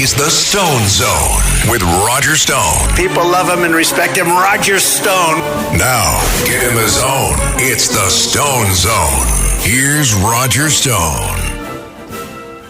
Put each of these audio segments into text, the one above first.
He's the Stone Zone with Roger Stone. People love him and respect him. Roger Stone. Now, get in the zone. It's the Stone Zone. Here's Roger Stone.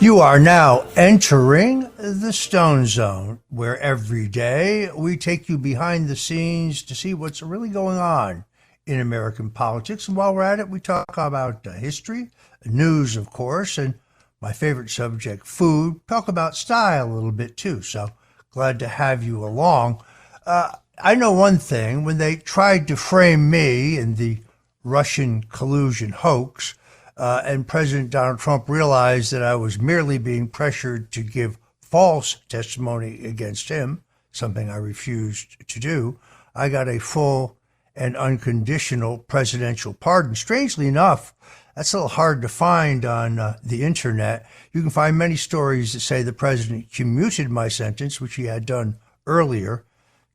You are now entering the Stone Zone, where every day we take you behind the scenes to see what's really going on in American politics. And while we're at it, we talk about history, news, of course, and my favorite subject, food. Talk about style a little bit, too. So glad to have you along. I know one thing. When they tried to frame me in the Russian collusion hoax, and President Donald Trump realized that I was merely being pressured to give false testimony against him, something I refused to do, I got a full and unconditional presidential pardon. Strangely enough, that's a little hard to find on the internet. You can find many stories that say the president commuted my sentence, which he had done earlier,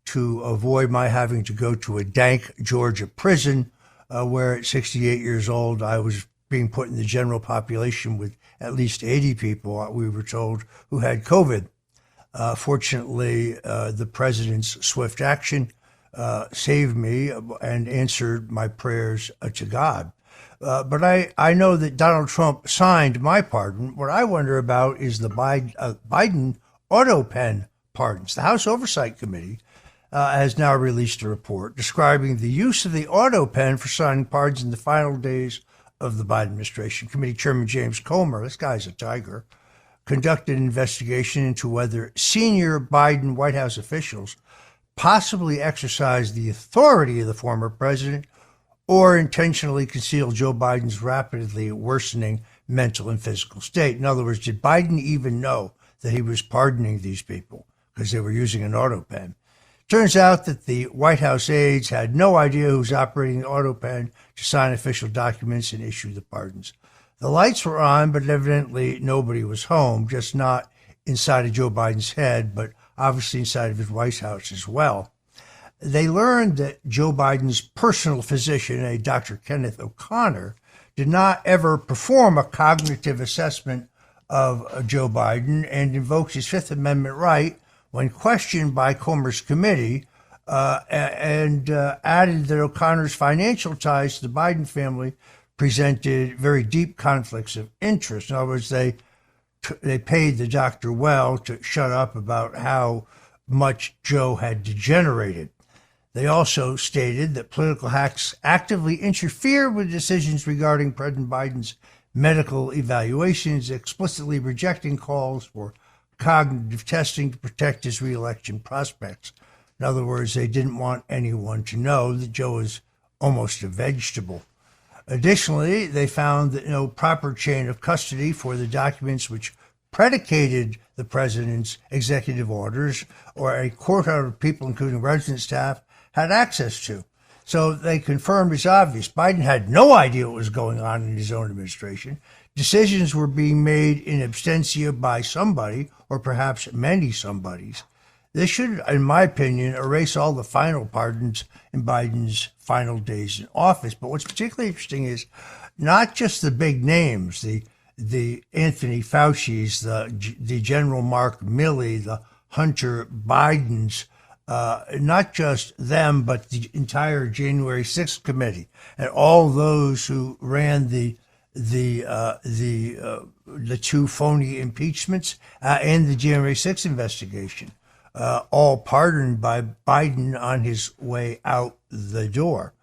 to avoid my having to go to a dank Georgia prison, where at 68 years old, I was being put in the general population with at least 80 people, we were told, who had COVID. Fortunately, the president's swift action saved me and answered my prayers to God. But I know that Donald Trump signed my pardon. What I wonder about is the Biden auto pen pardons. The House Oversight Committee has now released a report describing the use of the auto pen for signing pardons in the final days of the Biden administration. Committee Chairman James Comer, this guy's a tiger, conducted an investigation into whether senior Biden White House officials possibly exercised the authority of the former president or intentionally concealed Joe Biden's rapidly worsening mental and physical state. In other words, did Biden even know that he was pardoning these people because they were using an auto pen? Turns out that the White House aides had no idea who was operating the auto pen to sign official documents and issue the pardons. The lights were on, but evidently nobody was home, just not inside of Joe Biden's head, but obviously inside of his White House as well. They learned that Joe Biden's personal physician, a Dr. Kenneth O'Connor, did not ever perform a cognitive assessment of Joe Biden and invoked his Fifth Amendment right when questioned by Comer's committee, and added that O'Connor's financial ties to the Biden family presented very deep conflicts of interest. In other words, they paid the doctor well to shut up about how much Joe had degenerated. They also stated that political hacks actively interfere with decisions regarding President Biden's medical evaluations, explicitly rejecting calls for cognitive testing to protect his reelection prospects. In other words, they didn't want anyone to know that Joe is almost a vegetable. Additionally, they found that no proper chain of custody for the documents which predicated the president's executive orders or a quarter of people, including resident staff, had access to. So they confirmed it's obvious. Biden had no idea what was going on in his own administration. Decisions were being made in absentia by somebody, or perhaps many somebodies. This should, in my opinion, erase all the final pardons in Biden's final days in office. But what's particularly interesting is not just the big names, the Anthony Fauci's, the General Mark Milley, the Hunter Bidens, not just them, but the entire January 6th committee and all those who ran the two phony impeachments and the January 6th investigation, all pardoned by Biden on his way out the door.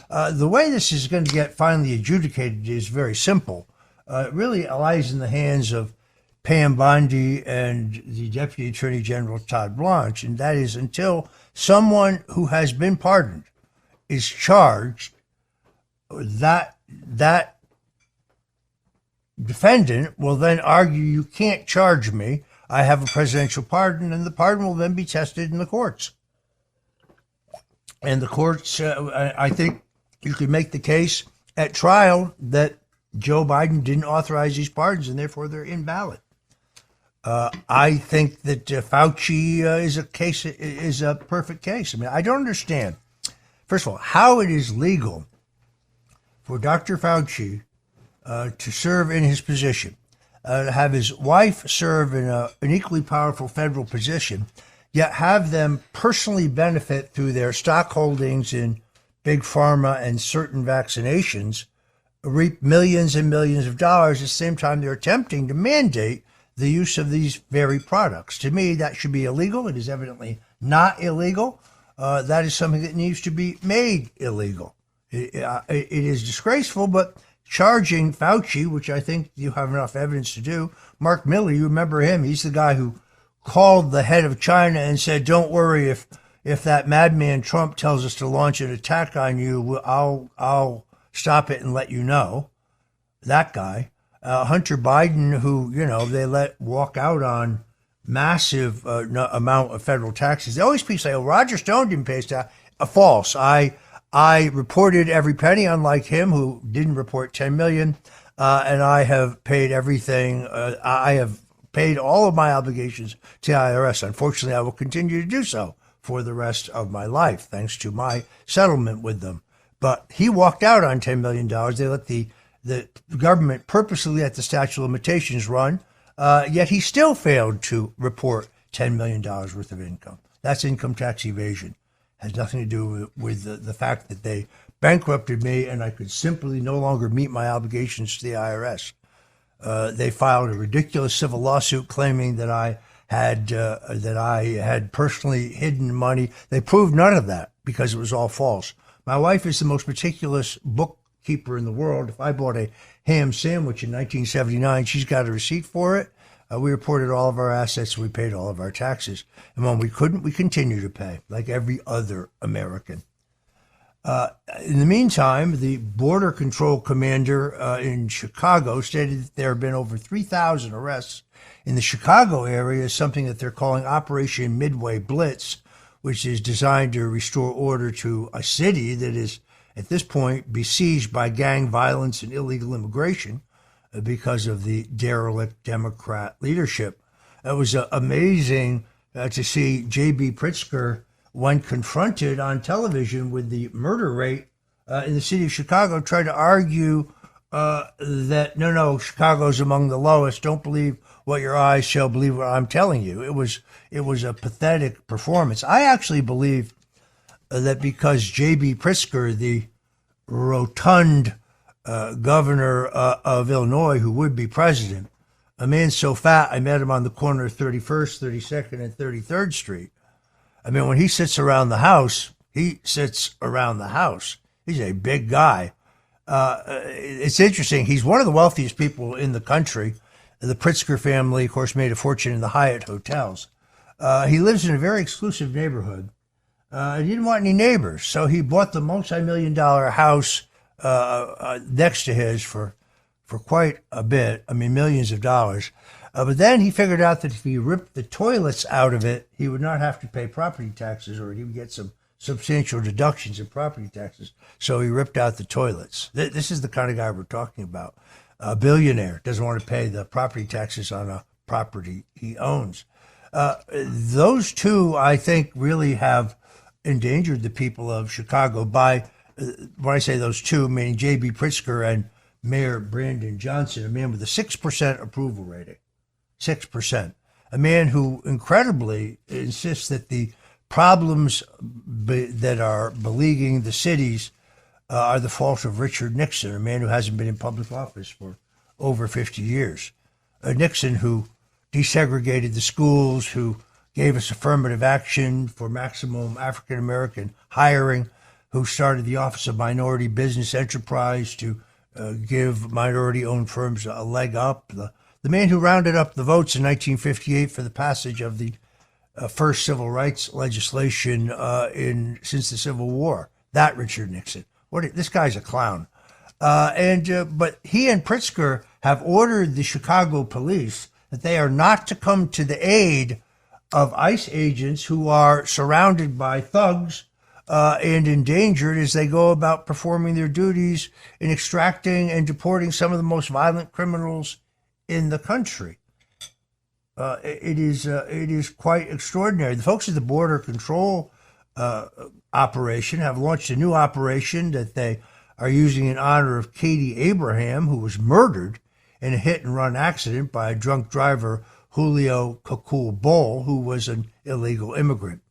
The way this is going to get finally adjudicated is very simple. It really lies in the hands of Pam Bondi and the Deputy Attorney General Todd Blanche, and that is until someone who has been pardoned is charged, that defendant will then argue, you can't charge me, I have a presidential pardon, and the pardon will then be tested in the courts. And the courts, I think you could make the case at trial that Joe Biden didn't authorize these pardons, and therefore they're invalid. I think that Fauci is a perfect case. I mean, I don't understand, first of all, how it is legal for Dr. Fauci to serve in his position. to have his wife serve in an equally powerful federal position, yet have them personally benefit through their stock holdings in big pharma and certain vaccinations, reap millions and millions of dollars at the same time they're attempting to mandate the use of these very products. To me, that should be illegal. It is evidently not illegal. That is something that needs to be made illegal. It is disgraceful, but charging Fauci, which I think you have enough evidence to do, Mark Milley, you remember him, he's the guy who called the head of China and said, don't worry, if that madman Trump tells us to launch an attack on you, I'll stop it and let you know. That guy. Hunter Biden, who, they let walk out on massive amount of federal taxes. They always say, oh, Roger Stone didn't pay tax. False. I reported every penny, unlike him, who didn't report 10 million, and I have paid everything. I have paid all of my obligations to the IRS. Unfortunately, I will continue to do so for the rest of my life, thanks to my settlement with them. But he walked out on $10 million. They let the government purposely let the statute of limitations run, yet he still failed to report $10 million worth of income. That's income tax evasion. Has nothing to do with the fact that they bankrupted me and I could simply no longer meet my obligations to the IRS. They filed a ridiculous civil lawsuit claiming that I had personally hidden money. They proved none of that because it was all false. My wife is the most meticulous bookkeeper in the world. If I bought a ham sandwich in 1979, she's got a receipt for it. We reported all of our assets. We paid all of our taxes. And when we couldn't, we continue to pay like every other American. In the meantime, the Border Control Commander in Chicago stated that there have been over 3,000 arrests in the Chicago area, something that they're calling Operation Midway Blitz, which is designed to restore order to a city that is, at this point, besieged by gang violence and illegal immigration because of the derelict Democrat leadership. It was amazing to see J.B. Pritzker, when confronted on television with the murder rate in the city of Chicago, try to argue that, no, Chicago's among the lowest. Don't believe what your eyes shall, believe what I'm telling you. It was a pathetic performance. I actually believe that because J.B. Pritzker, the rotund governor of Illinois, who would be president, a man so fat, I met him on the corner of 31st, 32nd, and 33rd Street. I mean, when he sits around the house, he sits around the house. He's a big guy. It's interesting. He's one of the wealthiest people in the country. The Pritzker family, of course, made a fortune in the Hyatt hotels. He lives in a very exclusive neighborhood. He didn't want any neighbors, so he bought the multi-million-dollar house next to his for quite a bit. I mean, millions of dollars. But then he figured out that if he ripped the toilets out of it, he would not have to pay property taxes, or he would get some substantial deductions in property taxes. So he ripped out the toilets. This is the kind of guy we're talking about. A billionaire doesn't want to pay the property taxes on a property he owns. Those two, I think, really have endangered the people of Chicago by, when I say those two, meaning J.B. Pritzker and Mayor Brandon Johnson, a man with a 6% approval rating. 6%. A man who incredibly insists that the problems that are beleaguering the cities are the fault of Richard Nixon, a man who hasn't been in public office for over 50 years. Nixon, who desegregated the schools, who gave us affirmative action for maximum African-American hiring, who started the Office of Minority Business Enterprise to give minority-owned firms a leg up. The man who rounded up the votes in 1958 for the passage of the first civil rights legislation since the Civil War. That Richard Nixon. This guy's a clown. But he and Pritzker have ordered the Chicago police that they are not to come to the aid of ICE agents who are surrounded by thugs and endangered as they go about performing their duties in extracting and deporting some of the most violent criminals in the country. It is quite extraordinary. The folks at the Border Control operation have launched a new operation that they are using in honor of Katie Abraham, who was murdered in a hit-and-run accident by a drunk driver, Julio Cocul Bol, who was an illegal immigrant.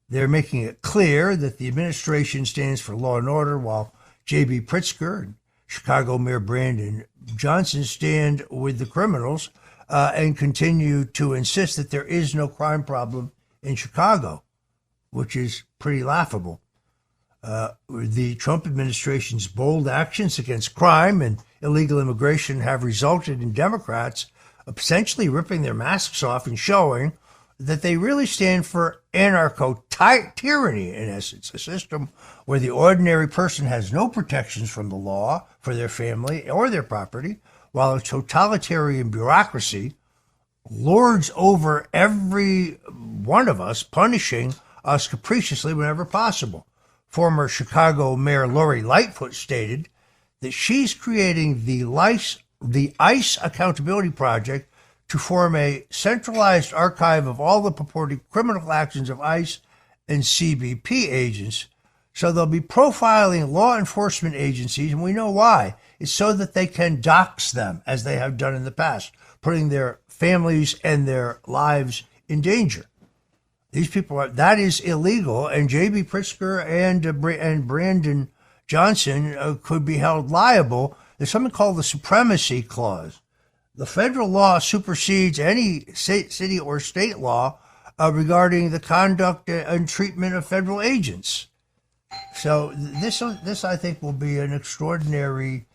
They're making it clear that the administration stands for law and order, while J.B. Pritzker and Chicago Mayor Brandon Johnson stand with the criminals and continue to insist that there is no crime problem in Chicago, which is pretty laughable. The Trump administration's bold actions against crime and illegal immigration have resulted in Democrats essentially ripping their masks off and showing that they really stand for anarcho-tyranny, in essence, a system where the ordinary person has no protections from the law for their family or their property, while a totalitarian bureaucracy lords over every one of us, punishing us capriciously whenever possible. Former Chicago Mayor Lori Lightfoot stated that she's creating the ICE Accountability Project to form a centralized archive of all the purported criminal actions of ICE and CBP agents. So they'll be profiling law enforcement agencies, and we know why. It's so that they can dox them, as they have done in the past, putting their families and their lives in danger. These people that is illegal, and J.B. Pritzker and Brandon Johnson could be held liable. There's something called the Supremacy Clause. The federal law supersedes any city or state law regarding the conduct and treatment of federal agents. So this I think, will be an extraordinary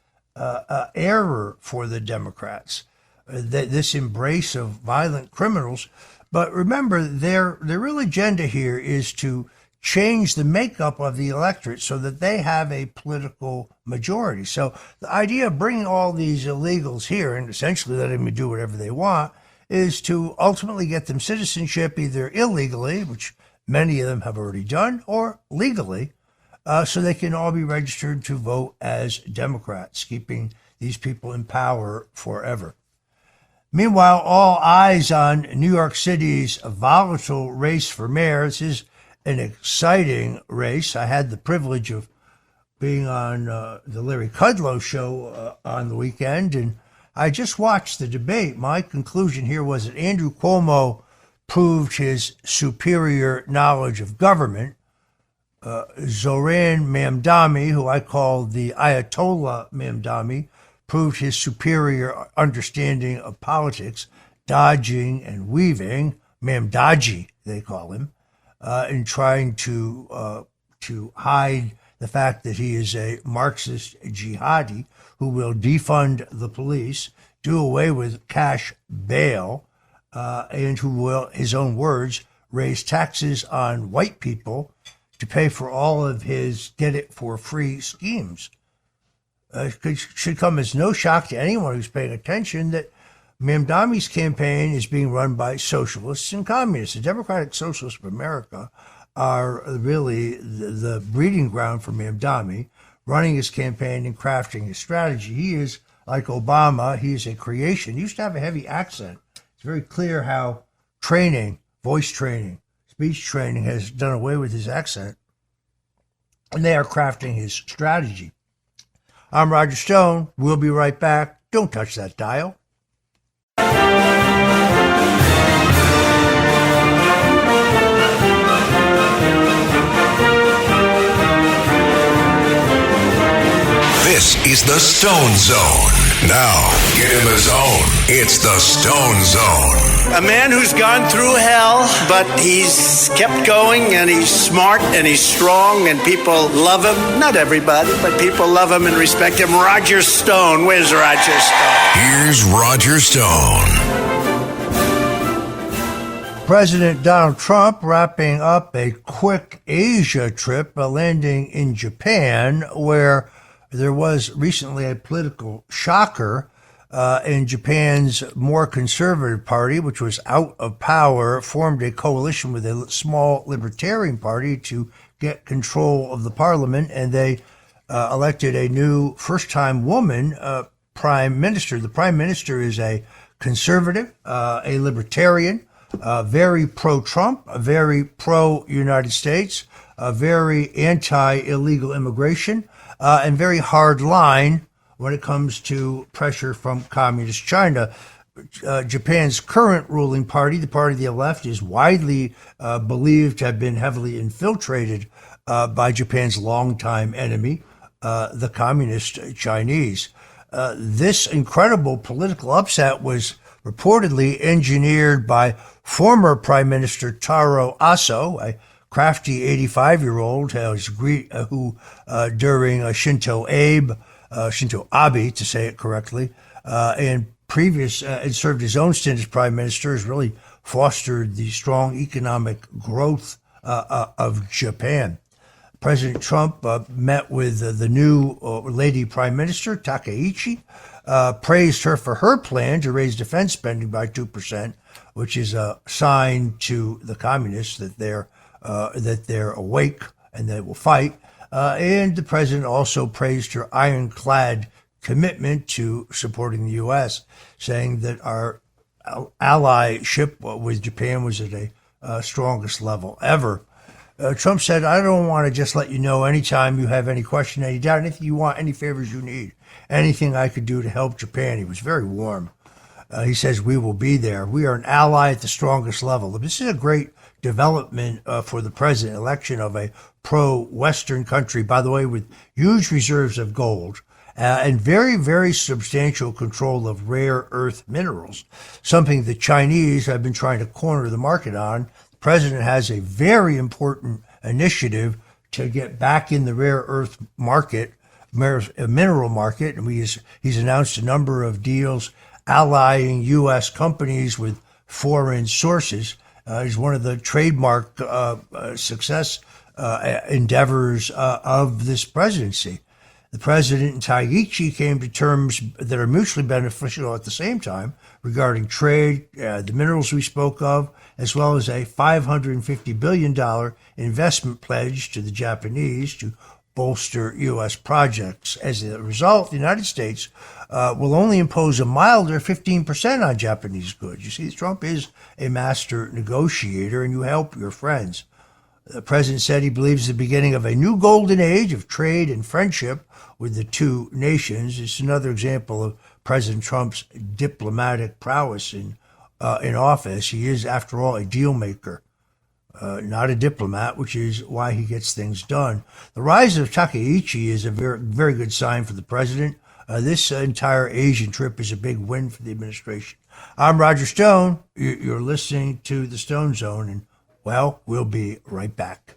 error for the Democrats, this embrace of violent criminals. But remember, their real agenda here is to change the makeup of the electorate so that they have a political majority. So the idea of bringing all these illegals here and essentially letting them do whatever they want is to ultimately get them citizenship, either illegally, which many of them have already done, or legally, so they can all be registered to vote as Democrats, keeping these people in power forever. Meanwhile, all eyes on New York City's volatile race for mayor. This is an exciting race. I had the privilege of being on the Larry Kudlow show on the weekend, and I just watched the debate. My conclusion here was that Andrew Cuomo proved his superior knowledge of government. Zoran Mamdani, who I call the Ayatollah Mamdani, proved his superior understanding of politics, dodging and weaving, Mamdaji, they call him, in trying to hide the fact that he is a Marxist jihadi who will defund the police, do away with cash bail, and who will, his own words, raise taxes on white people to pay for all of his get-it-for-free schemes. It should come as no shock to anyone who's paying attention that Mamdani's campaign is being run by socialists and communists. The Democratic Socialists of America are really the breeding ground for Mamdani, running his campaign and crafting his strategy. He is, like Obama, he is a creation. He used to have a heavy accent. It's very clear how training, voice training, speech training has done away with his accent. And they are crafting his strategy. I'm Roger Stone. We'll be right back. Don't touch that dial. This is the Stone Zone. Now, get in the zone. It's the Stone Zone. A man who's gone through hell, but he's kept going, and he's smart, and he's strong, and people love him. Not everybody, but people love him and respect him. Roger Stone. Where's Roger Stone? Here's Roger Stone. President Donald Trump wrapping up a quick Asia trip, landing in Japan, where there was recently a political shocker in Japan's more conservative party, which was out of power, formed a coalition with a small libertarian party to get control of the parliament, and they elected a new first-time woman prime minister. The prime minister is a conservative, a libertarian, very pro-Trump, very pro-United States, very anti-illegal immigration, and very hard line when it comes to pressure from communist China. Japan's current ruling party, the Party of the Left, is widely believed to have been heavily infiltrated by Japan's longtime enemy, the communist Chinese. This incredible political upset was reportedly engineered by former Prime Minister Taro Aso, a crafty 85-year-old who during Shinzo Abe, to say it correctly, and served his own stint as prime minister, has really fostered the strong economic growth of Japan. President Trump met with the new lady prime minister, Takaichi, praised her for her plan to raise defense spending by 2%, which is a sign to the communists that they're awake and they will fight. And the president also praised her ironclad commitment to supporting the U.S., saying that our allyship with Japan was at a strongest level ever. Trump said, I don't want to just let you know anytime you have any question, any doubt, anything you want, any favors you need, anything I could do to help Japan. He was very warm. He says, we will be there. We are an ally at the strongest level. This is a great development for the president, election of a pro-Western country, by the way, with huge reserves of gold and very, very substantial control of rare earth minerals, something the Chinese have been trying to corner the market on. The president has a very important initiative to get back in the rare earth market, mineral market, and he's announced a number of deals allying U.S. companies with foreign sources. He's one of the trademark success endeavors of this presidency. The president and Takaichi came to terms that are mutually beneficial at the same time regarding trade, the minerals we spoke of, as well as a $550 billion investment pledge to the Japanese to bolster U.S. projects. As a result, the United States will only impose a milder 15% on Japanese goods. You see, Trump is a master negotiator, and you help your friends. The president said he believes the beginning of a new golden age of trade and friendship with the two nations. It's another example of President Trump's diplomatic prowess in office. He is, after all, a deal maker, not a diplomat, which is why he gets things done. The rise of Takaichi is a very, very good sign for the president. This entire Asian trip is a big win for the administration. I'm Roger Stone. You're listening to the Stone Zone, and well, we'll be right back.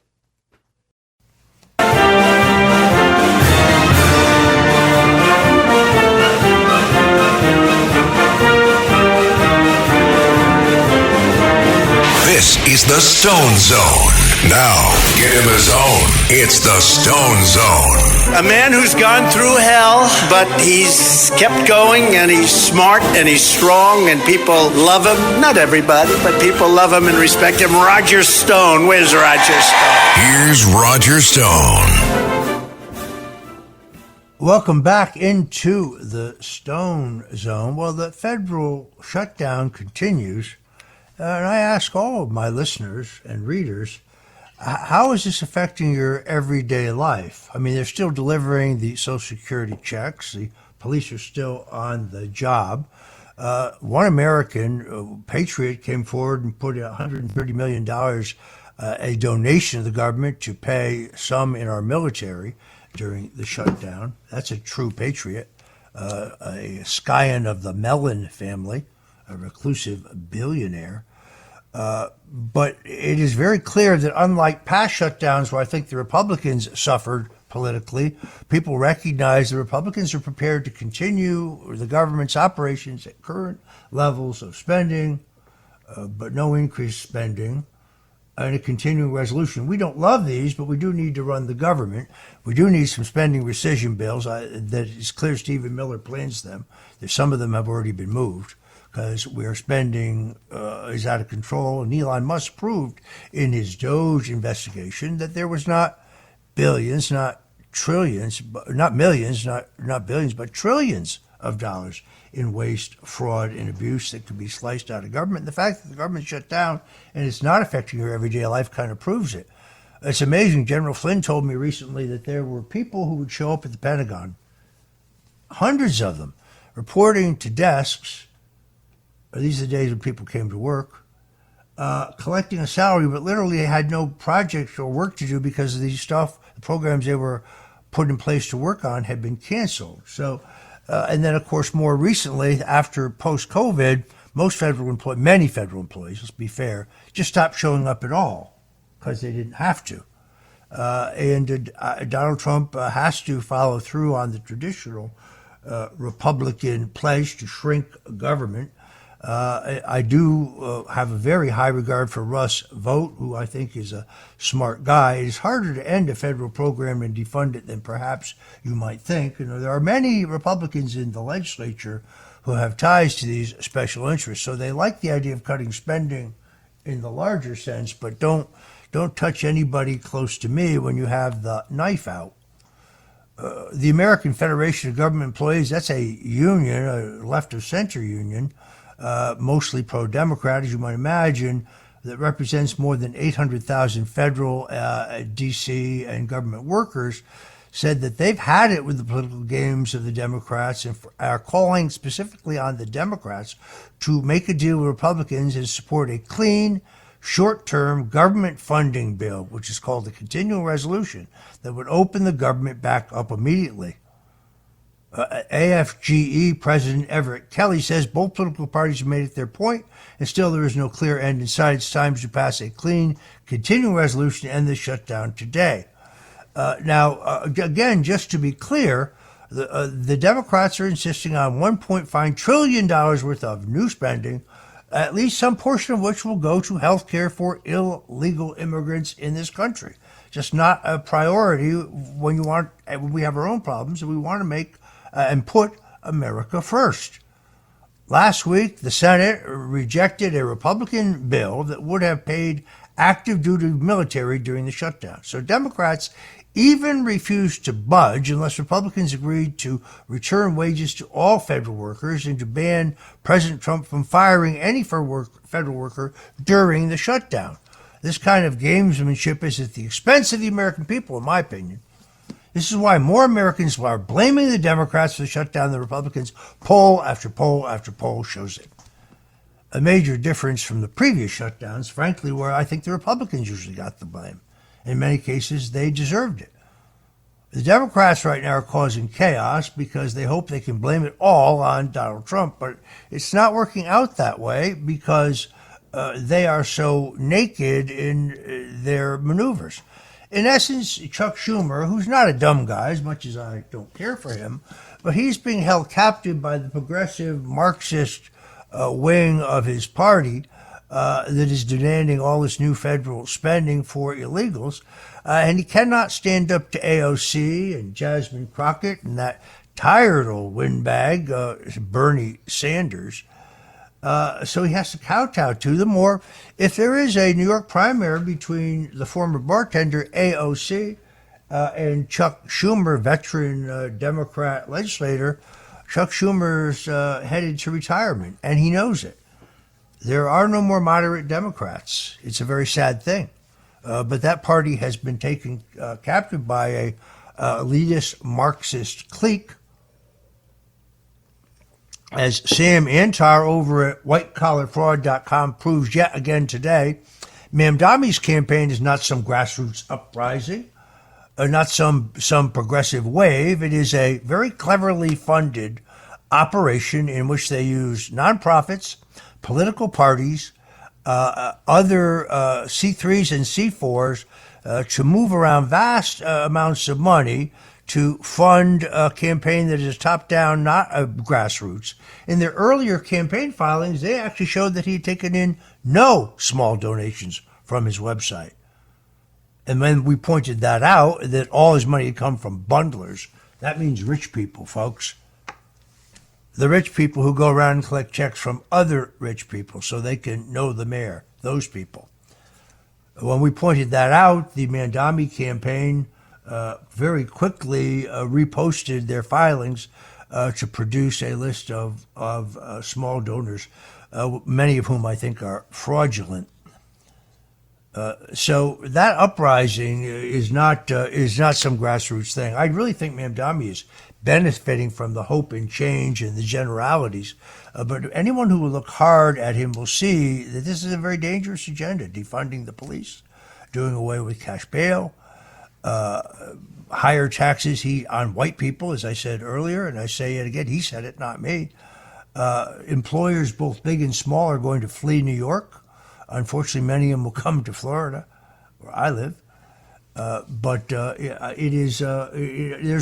This is the Stone Zone. Now, get in the zone. It's the Stone Zone. A man who's gone through hell, but he's kept going, and he's smart, and he's strong, and people love him. Not everybody, but people love him and respect him. Roger Stone. Where's Roger Stone? Here's Roger Stone. Welcome back into the Stone Zone. Well, the federal shutdown continues. And I ask all of my listeners and readers, how is this affecting your everyday life? I mean, they're still delivering the Social Security checks. The police are still on the job. One American, Patriot, came forward and put $130 million, a donation to the government to pay some in our military during the shutdown. That's a true patriot, a scion of the Mellon family, a reclusive billionaire. But it is very clear that unlike past shutdowns where I think the Republicans suffered politically, people recognize the Republicans are prepared to continue the government's operations at current levels of spending, but no increased spending, and a continuing resolution. We don't love these, but we do need to run the government. We do need some spending rescission bills. That is clear Stephen Miller plans them. Some of them have already been moved, because where spending is out of control. And Elon Musk proved in his Doge investigation that there was not billions, not trillions, not millions, not billions, but trillions of dollars in waste, fraud, and abuse that could be sliced out of government. And the fact that the government shut down and it's not affecting your everyday life kind of proves it. It's amazing. General Flynn told me recently that there were people who would show up at the Pentagon hundreds of them, reporting to desks. These are the days when people came to work, collecting a salary, but literally had no projects or work to do because of the programs they were put in place to work on had been canceled. So, and then of course more recently, after post-COVID, many federal employees, let's be fair, just stopped showing up at all because they didn't have to. And Donald Trump has to follow through on the traditional Republican pledge to shrink government. I do have a very high regard for Russ Vought, who I think is a smart guy. It is harder to end a federal program and defund it than perhaps you might think. There are many Republicans in the legislature who have ties to these special interests, so they like the idea of cutting spending in the larger sense, but don't touch anybody close to me when you have the knife out. The American Federation of Government Employees, that's a union, a left-of-center union, mostly pro-Democrat, as you might imagine, that represents more than 800,000 federal, D.C., and government workers, said that they've had it with the political games of the Democrats and are calling specifically on the Democrats to make a deal with Republicans and support a clean, short-term government funding bill, which is called the Continuing Resolution, that would open the government back up immediately. AFGE President Everett Kelly says both political parties have made it their point, and still there is no clear end in sight. It's time to pass a clean, continuing resolution to end the shutdown today. Again, just to be clear, the Democrats are insisting on $1.5 trillion worth of new spending, at least some portion of which will go to health care for illegal immigrants in this country. Just not a priority when we have our own problems and we want to make and put America first. Last week, the Senate rejected a Republican bill that would have paid active duty military during the shutdown. So Democrats even refused to budge unless Republicans agreed to return wages to all federal workers and to ban President Trump from firing any federal worker during the shutdown. This kind of gamesmanship is at the expense of the American people, in my opinion. This is why more Americans are blaming the Democrats for the shutdown than the Republicans. Poll after poll after poll shows it. A major difference from the previous shutdowns, frankly, where I think the Republicans usually got the blame. In many cases, they deserved it. The Democrats right now are causing chaos because they hope they can blame it all on Donald Trump, but it's not working out that way because they are so naked in their maneuvers. In essence, Chuck Schumer, who's not a dumb guy, as much as I don't care for him, but he's being held captive by the progressive Marxist wing of his party that is demanding all this new federal spending for illegals. And he cannot stand up to AOC and Jasmine Crockett and that tired old windbag, Bernie Sanders. So he has to kowtow to them. Or if there is a New York primary between the former bartender AOC and Chuck Schumer, veteran Democrat legislator, Chuck Schumer's headed to retirement, and he knows it. There are no more moderate Democrats. It's a very sad thing. But that party has been taken captive by a elitist Marxist clique. As Sam Antar over at whitecollarfraud.com proves yet again today, Mamdami's campaign is not some grassroots uprising, not some progressive wave. It is a very cleverly funded operation in which they use nonprofits, political parties, other C3s and C4s to move around vast amounts of money to fund a campaign that is top-down, not a grassroots. In their earlier campaign filings, they actually showed that he had taken in no small donations from his website. And when we pointed that out, that all his money had come from bundlers, that means rich people, folks. The rich people who go around and collect checks from other rich people so they can know the mayor, those people. When we pointed that out, the Mamdami campaign very quickly reposted their filings to produce a list of small donors, many of whom I think are fraudulent. So that uprising is not some grassroots thing. I really think Mamdani is benefiting from the hope and change and the generalities. But anyone who will look hard at him will see that this is a very dangerous agenda: defunding the police, doing away with cash bail, higher taxes on white people, as I said earlier, and I say it again. He said it, not me. Employers, both big and small, are going to flee New York. Unfortunately, many of them will come to Florida, where I live. But there's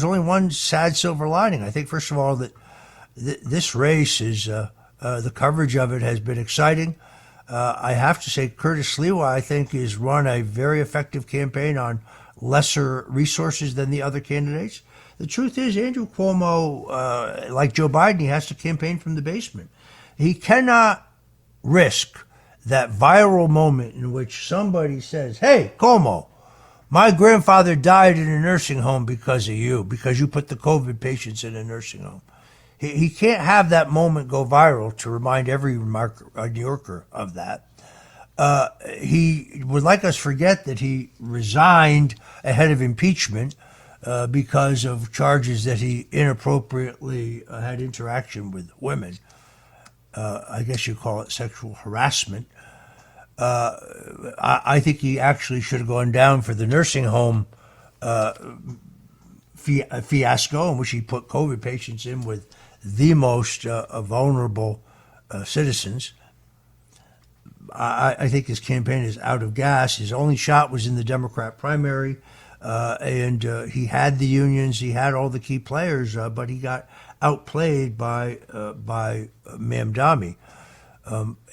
only one sad silver lining. I think, first of all, that this race is the coverage of it has been exciting. I have to say, Curtis Sliwa, I think, has run a very effective campaign on lesser resources than the other candidates. The truth is, Andrew Cuomo, like Joe Biden, he has to campaign from the basement. He cannot risk that viral moment in which somebody says, "Hey, Cuomo, my grandfather died in a nursing home because of you, because you put the COVID patients in a nursing home." He can't have that moment go viral to remind every New Yorker of that. He would like us to forget that he resigned ahead of impeachment because of charges that he inappropriately had interaction with women. I guess you call it sexual harassment. I think he actually should have gone down for the nursing home fiasco in which he put COVID patients in with the most vulnerable citizens. I think his campaign is out of gas. His only shot was in the Democrat primary, and he had the unions, he had all the key players, but he got outplayed by Mamdani.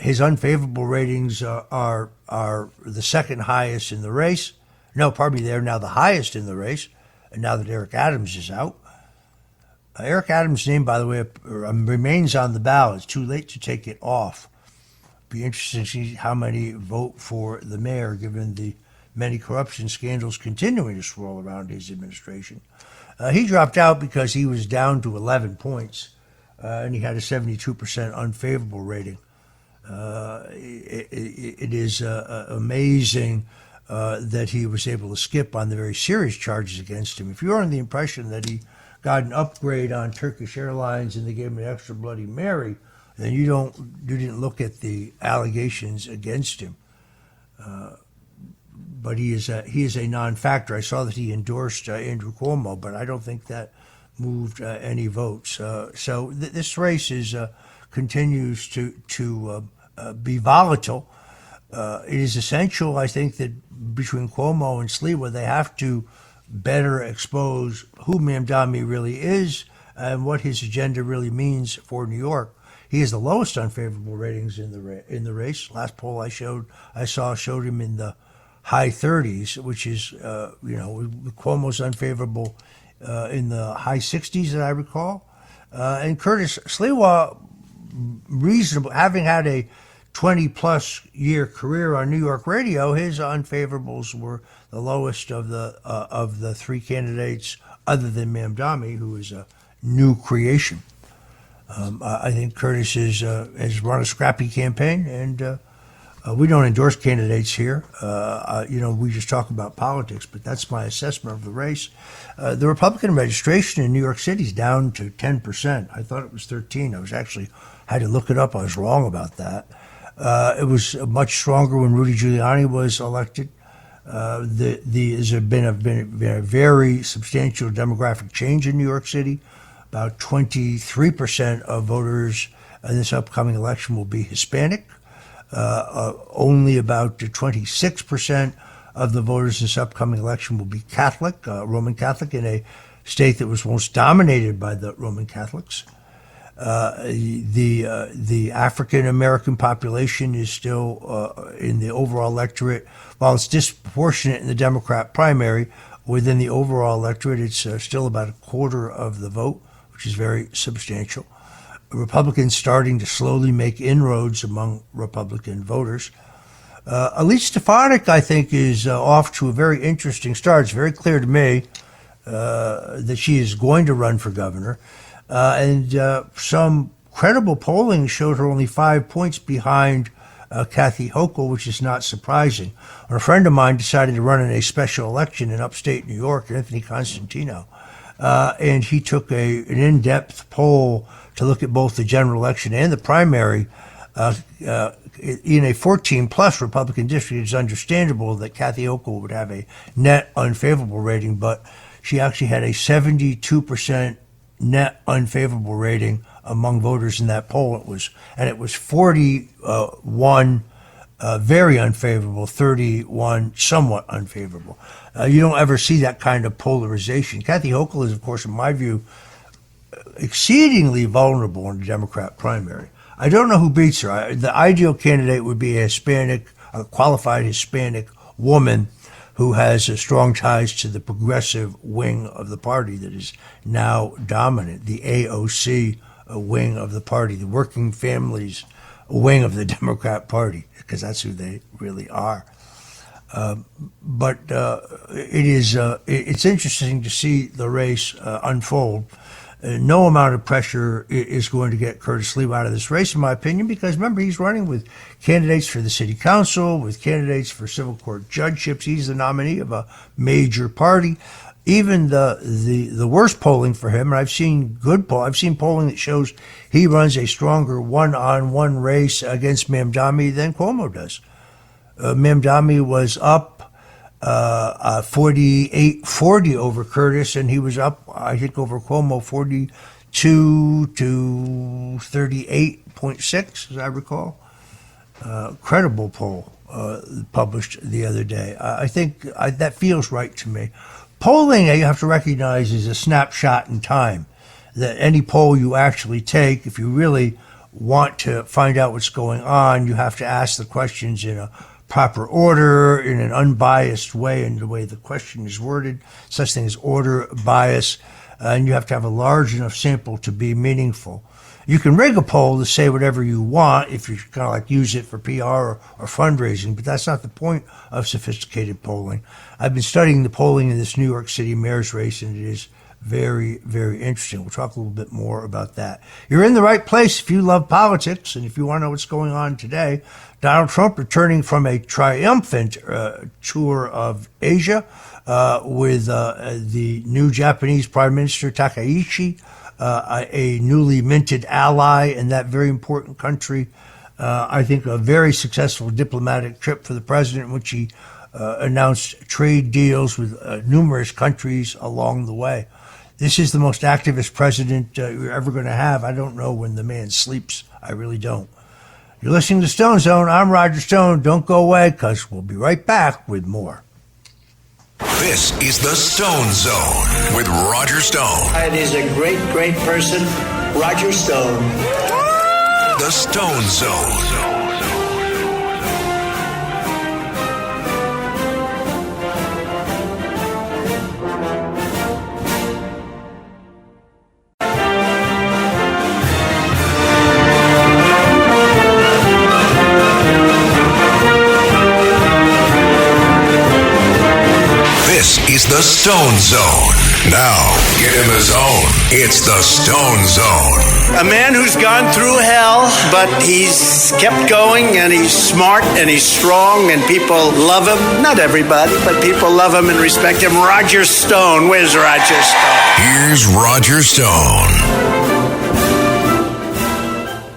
His unfavorable ratings are the second highest in the race. No, pardon me, they're now the highest in the race, and now that Eric Adams is out. Eric Adams' name, by the way, remains on the ballot. It's too late to take it off. Be interesting to see how many vote for the mayor, given the many corruption scandals continuing to swirl around his administration. He dropped out because he was down to 11 points, and he had a 72% unfavorable rating. It is amazing that he was able to skip on the very serious charges against him. If you're under the impression that he got an upgrade on Turkish Airlines and they gave him an extra Bloody Mary, then you didn't look at the allegations against him. But he is a non-factor. I saw that he endorsed Andrew Cuomo, but I don't think that moved any votes. So this race continues to be volatile. It is essential, I think, that between Cuomo and Sliwa, they have to better expose who Mamdani really is and what his agenda really means for New York. He has the lowest unfavorable ratings in the race. Last poll I saw showed him in the high 30s, which is Cuomo's unfavorable in the high 60s that I recall. And Curtis Sliwa, reasonable, having had a 20-plus year career on New York radio, his unfavorables were the lowest of the three candidates, other than Mamdani, who is a new creation. I think Curtis has run a scrappy campaign, and we don't endorse candidates here. We just talk about politics, but that's my assessment of the race. The Republican registration in New York City is down to 10%. I thought it was 13. Had to look it up. I was wrong about that. It was much stronger when Rudy Giuliani was elected. There's been a very substantial demographic change in New York City. About 23% of voters in this upcoming election will be Hispanic. Only about 26% of the voters in this upcoming election will be Catholic, Roman Catholic, in a state that was most dominated by the Roman Catholics. The African American population is still in the overall electorate. While it's disproportionate in the Democrat primary, within the overall electorate, it's still about a quarter of the vote, which is very substantial. Republicans starting to slowly make inroads among Republican voters. Elise Stefanik, I think, is off to a very interesting start. It's very clear to me that she is going to run for governor. And some credible polling showed her only 5 points behind Kathy Hochul, which is not surprising. A friend of mine decided to run in a special election in upstate New York, Anthony Constantino, and he took an in-depth poll to look at both the general election and the primary. In a 14-plus Republican district, it's understandable that Kathy Hochul would have a net unfavorable rating, but she actually had a 72% net unfavorable rating among voters in that poll. It was 41 very unfavorable, 31 somewhat unfavorable. You don't ever see that kind of polarization. Kathy Hochul is, of course, in my view, exceedingly vulnerable in the Democrat primary. I don't know who beats her. The ideal candidate would be a qualified Hispanic woman who has strong ties to the progressive wing of the party that is now dominant, the AOC wing of the party, the working families wing of the Democrat Party, because that's who they really are. But it's interesting to see the race unfold. No amount of pressure is going to get Curtis Sliwa out of this race, in my opinion, because remember, he's running with candidates for the city council, with candidates for civil court judgeships. He's the nominee of a major party. Even the worst polling for him, and I've seen polling that shows he runs a stronger one-on-one race against Mamdani than Cuomo does. Mamdani was up 48-40 over Curtis, and he was up, I think, over Cuomo 42 to 38.6, as I recall. Credible poll published the other day. I think that feels right to me. Polling, you have to recognize, is a snapshot in time. That any poll you actually take, if you really want to find out what's going on, you have to ask the questions in a proper order, in an unbiased way, in the way the question is worded, such thing as order bias, and you have to have a large enough sample to be meaningful. You can rig a poll to say whatever you want if you kind of like use it for PR or fundraising, but that's not the point of sophisticated polling. I've been studying the polling in this New York City mayor's race, and it is very, very interesting. We'll talk a little bit more about that. You're in the right place if you love politics, and if you want to know what's going on today. Donald Trump returning from a triumphant tour of Asia with the new Japanese Prime Minister Takaichi, a newly minted ally in that very important country. I think a very successful diplomatic trip for the president, in which he announced trade deals with numerous countries along the way. This is the most activist president you're ever going to have. I don't know when the man sleeps. I really don't. You're listening to Stone Zone. I'm Roger Stone. Don't go away, because we'll be right back with more. This is the Stone Zone with Roger Stone. And he's a great, great person, Roger Stone. The Stone Zone. This is the Stone Zone. Now, get in the zone. It's the Stone Zone. A man who's gone through hell, but he's kept going, and he's smart, and he's strong, and people love him. Not everybody, but people love him and respect him. Roger Stone. Where's Roger Stone? Here's Roger Stone.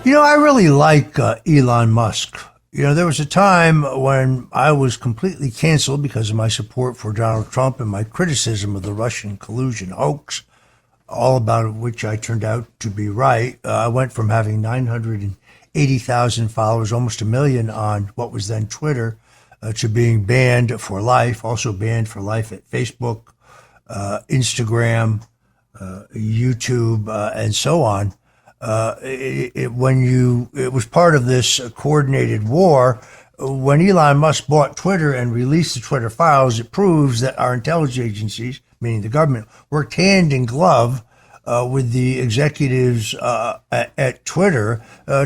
You know, I really like Elon Musk. You know, there was a time when I was completely canceled because of my support for Donald Trump and my criticism of the Russian collusion hoax, all about which I turned out to be right. I went from having 980,000 followers, almost 1 million on what was then Twitter, to being banned for life, also banned for life at Facebook, Instagram, YouTube, and so on. It was part of this coordinated war. When Elon Musk bought Twitter and released the Twitter files, it proves that our intelligence agencies, meaning the government, worked hand in glove with the executives at Twitter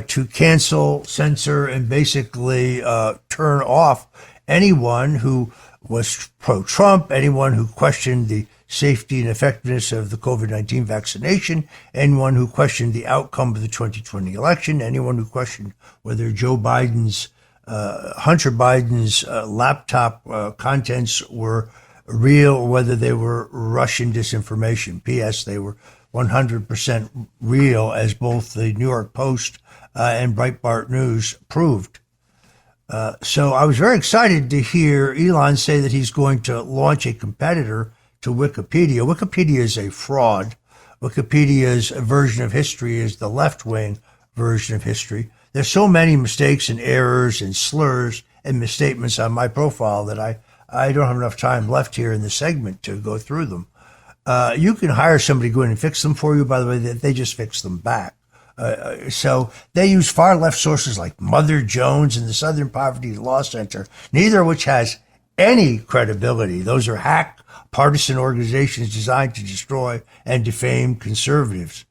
to cancel, censor, and basically turn off anyone who was pro-Trump, anyone who questioned the safety and effectiveness of the COVID-19 vaccination, anyone who questioned the outcome of the 2020 election, anyone who questioned whether Joe Biden's Hunter Biden's laptop contents were real or whether they were Russian disinformation. P.S. They were 100% real, as both the New York Post and Breitbart News proved. So I was very excited to hear Elon say that he's going to launch a competitor to Wikipedia. Wikipedia is a fraud. Wikipedia's version of history is the left-wing version of history. There's so many mistakes and errors and slurs and misstatements on my profile that I don't have enough time left here in the segment to go through them. You can hire somebody to go in and fix them for you. By the way, they just fix them back. So they use far left sources like Mother Jones and the Southern Poverty Law Center, neither of which has any credibility. Those are hack partisan organizations designed to destroy and defame conservatives.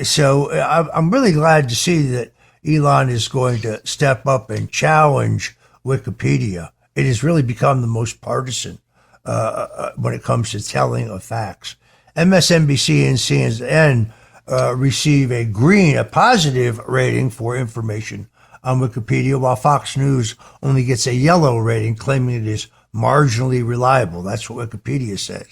So I'm really glad to see that Elon is going to step up and challenge Wikipedia. It has really become the most partisan when it comes to telling of facts. MSNBC and CNN receive a positive rating for information on Wikipedia, while Fox News only gets a yellow rating, claiming it is marginally reliable. That's what Wikipedia says.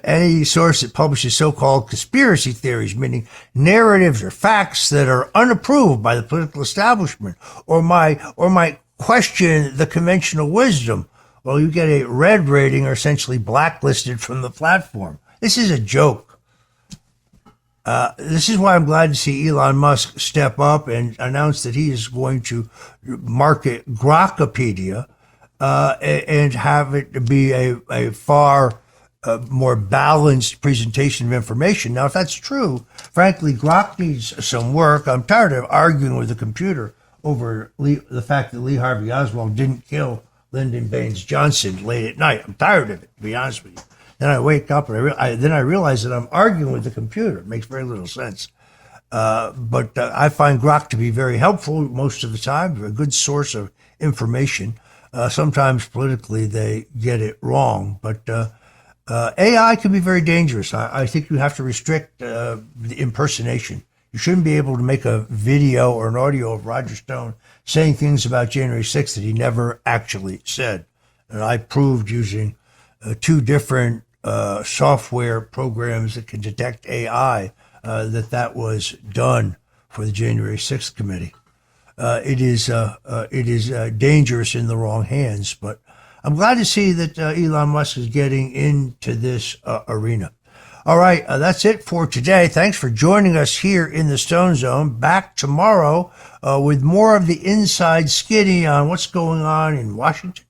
Any source that publishes so-called conspiracy theories, meaning narratives or facts that are unapproved by the political establishment, or might question the conventional wisdom, well, you get a red rating or essentially blacklisted from the platform. This is a joke. This is why I'm glad to see Elon Musk step up and announce that he is going to market Grokpedia and have it be a far more balanced presentation of information. Now, if that's true, frankly, Grok needs some work. I'm tired of arguing with the computer over the fact that Lee Harvey Oswald didn't kill Lyndon Baines Johnson late at night. I'm tired of it, to be honest with you. Then I wake up and I realize that I'm arguing with the computer. It makes very little sense. But I find Grok to be very helpful most of the time, a good source of information. Sometimes politically they get it wrong, but AI can be very dangerous. I think you have to restrict the impersonation. You shouldn't be able to make a video or an audio of Roger Stone saying things about January 6th that he never actually said. And I proved using two different software programs that can detect AI that was done for the January 6th committee. It is dangerous in the wrong hands, but I'm glad to see that Elon Musk is getting into this arena. All right, that's it for today. Thanks for joining us here in the Stone Zone. Back tomorrow with more of the inside skinny on what's going on in Washington,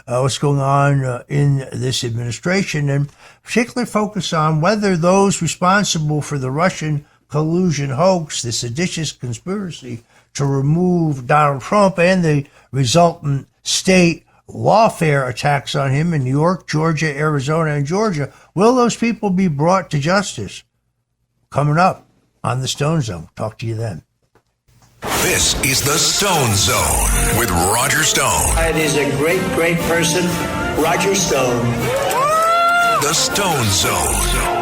what's going on in this administration, and particularly focus on whether those responsible for the Russian collusion hoax, the seditious conspiracy to remove Donald Trump and the resultant state lawfare attacks on him in New York, Georgia, Arizona, and Georgia, will those people be brought to justice? Coming up on the Stone Zone. Talk to you then. This is the Stone Zone with Roger Stone. It is a great, great person, Roger Stone. The Stone Zone.